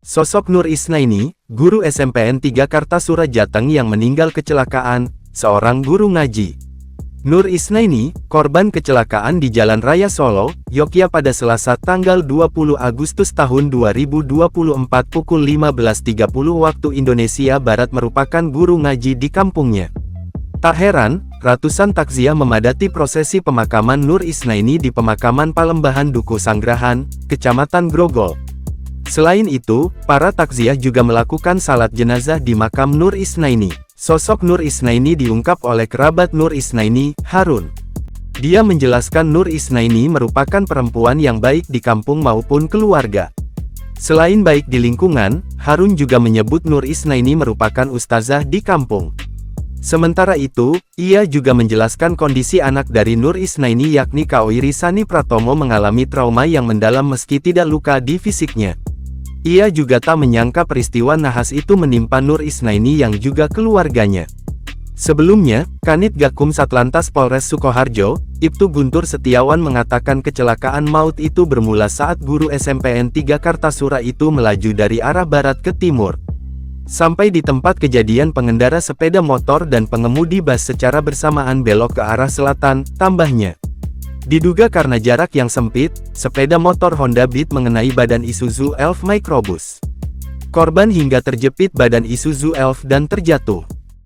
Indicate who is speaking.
Speaker 1: Sosok Nur Isnaini, guru SMPN 3 Kartasura Jateng yang meninggal kecelakaan, seorang guru ngaji. Nur Isnaini, korban kecelakaan di Jalan Raya Solo, Yogyakarta pada Selasa tanggal 20 Agustus tahun 2024 pukul 15.30 waktu Indonesia Barat merupakan guru ngaji di kampungnya. Tak heran, ratusan takziah memadati prosesi pemakaman Nur Isnaini di pemakaman Palembahan Duku Sanggrahan, Kecamatan Grogol. Selain itu, para takziah juga melakukan salat jenazah di makam Nur Isnaini. Sosok Nur Isnaini diungkap oleh kerabat Nur Isnaini, Harun. Dia menjelaskan Nur Isnaini merupakan perempuan yang baik di kampung maupun keluarga. Selain baik di lingkungan, Harun juga menyebut Nur Isnaini merupakan ustazah di kampung. Sementara itu, ia juga menjelaskan kondisi anak dari Nur Isnaini yakni Kaoiri Sani Pratomo mengalami trauma yang mendalam meski tidak luka di fisiknya. Ia juga tak menyangka peristiwa nahas itu menimpa Nur Isnaini yang juga keluarganya. Sebelumnya, Kanit Gakum Satlantas Polres Sukoharjo, Ibtu Guntur Setiawan mengatakan kecelakaan maut itu bermula saat guru SMPN 3 Kartasura itu melaju dari arah barat ke timur. Sampai di tempat kejadian pengendara sepeda motor dan pengemudi bus secara bersamaan belok ke arah selatan, tambahnya. Diduga karena jarak yang sempit, sepeda motor Honda Beat mengenai badan Isuzu Elf Microbus. Korban hingga terjepit badan Isuzu Elf dan terjatuh.